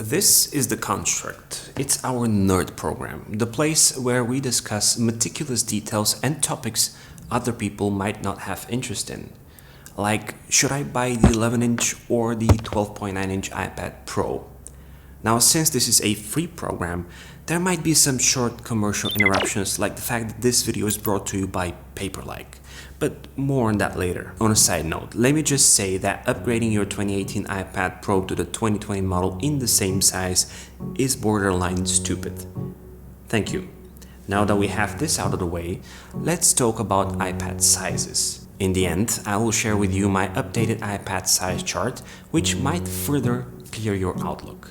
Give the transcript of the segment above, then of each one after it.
This is The Construct. It's our nerd program, the place where we discuss meticulous details and topics other people might not have interest in. Like, should I buy the 11-inch or the 12.9-inch iPad Pro? Now, since this is a free program, there might be some short commercial interruptions, like the fact that this video is brought to you by Paperlike. But more on that later. On a side note, let me just say that upgrading your 2018 iPad Pro to the 2020 model in the same size is borderline stupid. Thank you. Now that we have this out of the way, let's talk about iPad sizes. In the end, I will share with you my updated iPad size chart, which might further clear your outlook.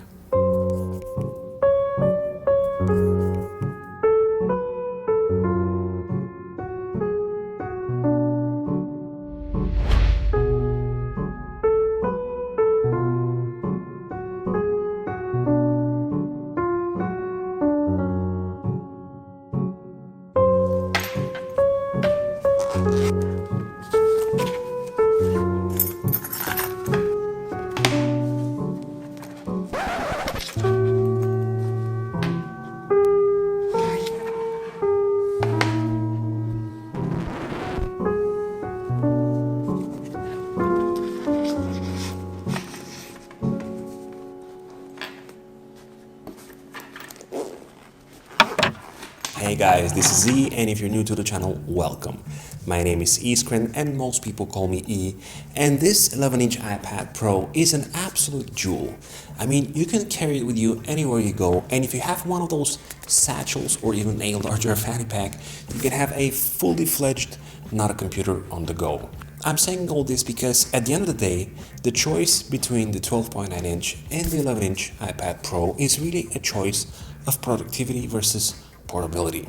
Hey guys, this is Z, and if you're new to the channel, welcome. My name is Iskren and most people call me E, and this 11-inch iPad Pro is an absolute jewel. I mean, you can carry it with you anywhere you go, and if you have one of those satchels or even a larger fanny pack, you can have a fully fledged, not a computer on the go. I'm saying all this because at the end of the day, the choice between the 12.9-inch and the 11-inch iPad Pro is really a choice of productivity versus portability.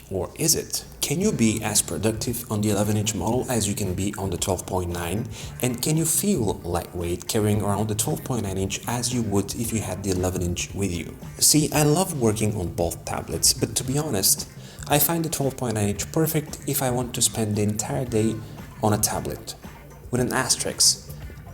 Or is it? Can you be as productive on the 11-inch model as you can be on the 12.9? And can you feel lightweight carrying around the 12.9-inch as you would if you had the 11-inch with you? See, I love working on both tablets, but to be honest, I find the 12.9-inch perfect if I want to spend the entire day on a tablet. With an asterisk,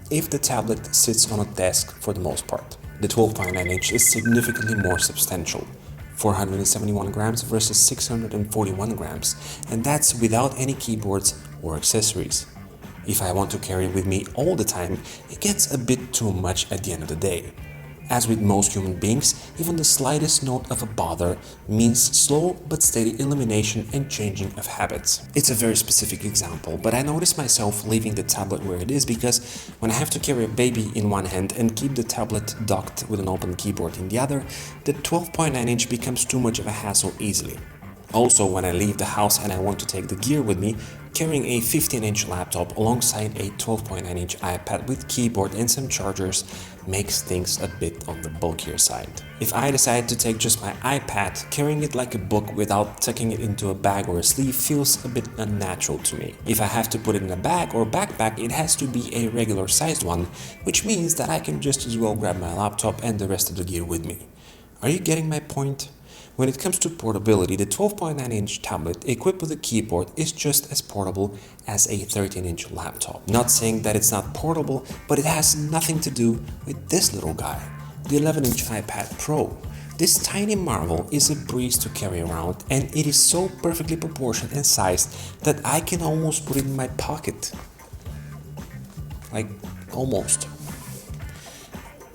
if the tablet sits on a desk for the most part. The 12.9-inch is significantly more substantial. 471 grams versus 641 grams, and that's without any keyboards or accessories. If I want to carry it with me all the time, it gets a bit too much at the end of the day. As with most human beings, even the slightest note of a bother means slow but steady elimination and changing of habits. It's a very specific example, but I notice myself leaving the tablet where it is because when I have to carry a baby in one hand and keep the tablet docked with an open keyboard in the other, the 12.9-inch becomes too much of a hassle easily. Also, when I leave the house and I want to take the gear with me, carrying a 15-inch laptop alongside a 12.9-inch iPad with keyboard and some chargers makes things a bit on the bulkier side. If I decide to take just my iPad, carrying it like a book without tucking it into a bag or a sleeve feels a bit unnatural to me. If I have to put it in a bag or backpack, it has to be a regular sized one, which means that I can just as well grab my laptop and the rest of the gear with me. Are you getting my point? When it comes to portability, the 12.9-inch tablet equipped with a keyboard is just as portable as a 13-inch laptop. Not saying that it's not portable, but it has nothing to do with this little guy, the 11-inch iPad Pro. This tiny marvel is a breeze to carry around, and it is so perfectly proportioned and sized that I can almost put it in my pocket. Like, almost.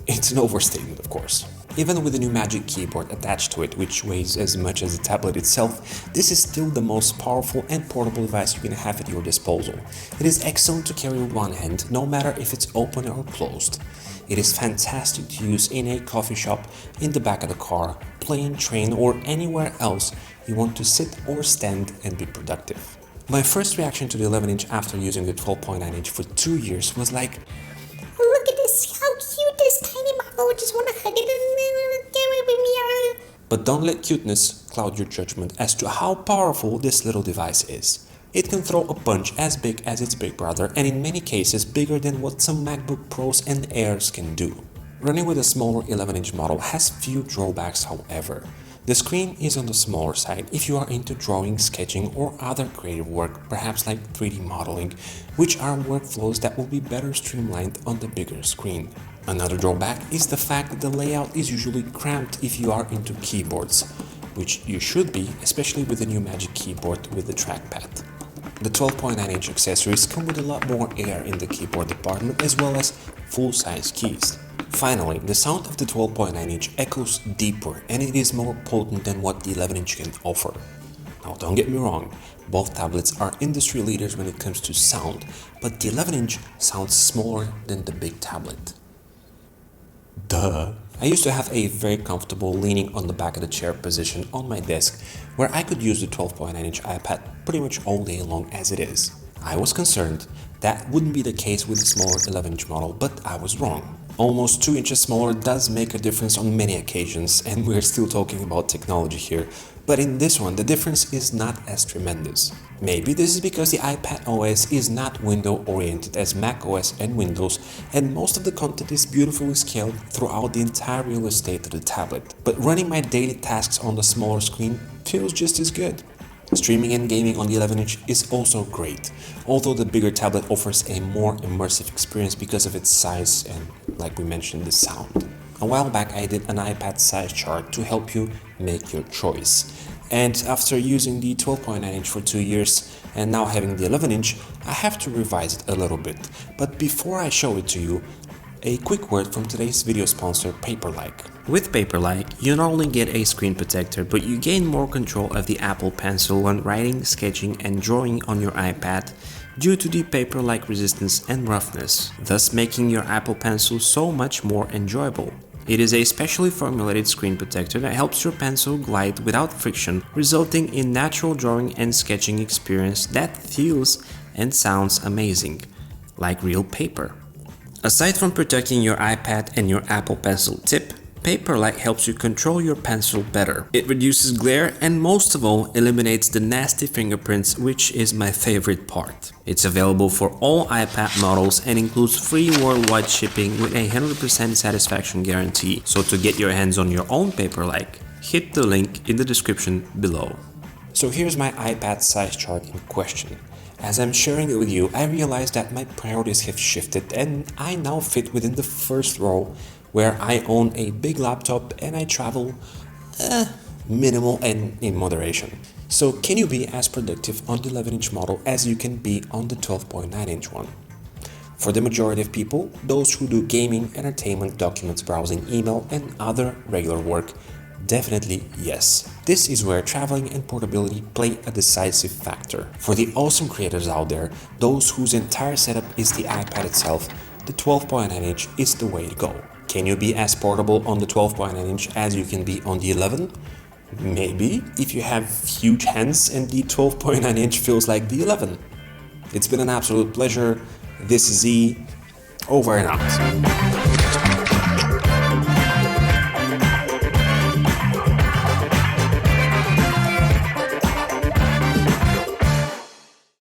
It's an overstatement, of course. Even with the new Magic Keyboard attached to it, which weighs as much as the tablet itself, this is still the most powerful and portable device you can have at your disposal. It is excellent to carry with one hand, no matter if it's open or closed. It is fantastic to use in a coffee shop, in the back of the car, plane, train, or anywhere else you want to sit or stand and be productive. My first reaction to the 11-inch after using the 12.9-inch for 2 years was like, look at this, how cute this tiny marble, I just want to hug it and carry it with me. But don't let cuteness cloud your judgment as to how powerful this little device is. It can throw a punch as big as its big brother, and in many cases bigger than what some MacBook Pros and Airs can do. Running with a smaller 11-inch model has few drawbacks, however. The screen is on the smaller side if you are into drawing, sketching, or other creative work, perhaps like 3D modeling, which are workflows that will be better streamlined on the bigger screen. Another drawback is the fact that the layout is usually cramped if you are into keyboards, which you should be, especially with the new Magic Keyboard with the trackpad. The 12.9-inch accessories come with a lot more air in the keyboard department as well as full-size keys. Finally, the sound of the 12.9-inch echoes deeper and it is more potent than what the 11-inch can offer. Now don't get me wrong, both tablets are industry leaders when it comes to sound, but the 11-inch sounds smaller than the big tablet. Duh! I used to have a very comfortable leaning on the back of the chair position on my desk where I could use the 12.9-inch iPad pretty much all day long as it is. I was concerned that wouldn't be the case with the smaller 11-inch model, but I was wrong. Almost 2 inches smaller does make a difference on many occasions, and we're still talking about technology here, but in this one the difference is not as tremendous. Maybe this is because the iPad OS is not window oriented as Mac OS and Windows, and most of the content is beautifully scaled throughout the entire real estate of the tablet. But running my daily tasks on the smaller screen feels just as good. Streaming and gaming on the 11-inch is also great, although the bigger tablet offers a more immersive experience because of its size and, like we mentioned, the sound. A while back I did an iPad size chart to help you make your choice. And after using the 12.9-inch for 2 years and now having the 11-inch, I have to revise it a little bit. But before I show it to you, a quick word from today's video sponsor, Paperlike. With Paperlike, you not only get a screen protector, but you gain more control of the Apple Pencil when writing, sketching and drawing on your iPad due to the paper-like resistance and roughness, thus making your Apple Pencil so much more enjoyable. It is a specially formulated screen protector that helps your pencil glide without friction, resulting in natural drawing and sketching experience that feels and sounds amazing, like real paper. Aside from protecting your iPad and your Apple Pencil tip, Paperlike helps you control your pencil better. It reduces glare and most of all eliminates the nasty fingerprints, which is my favorite part. It's available for all iPad models and includes free worldwide shipping with a 100% satisfaction guarantee. So to get your hands on your own Paperlike, hit the link in the description below. So here's my iPad size chart in question. As I'm sharing it with you, I realized that my priorities have shifted and I now fit within the first row where I own a big laptop and I travel minimal and in moderation. So can you be as productive on the 11-inch model as you can be on the 12.9-inch one? For the majority of people, those who do gaming, entertainment, documents browsing, email and other regular work, definitely yes. This is where traveling and portability play a decisive factor. For the awesome creators out there, those whose entire setup is the iPad itself, the 12.9-inch is the way to go. Can you be as portable on the 12.9-inch as you can be on the 11? Maybe, if you have huge hands and the 12.9-inch feels like the 11. It's been an absolute pleasure. This is Z, over and out.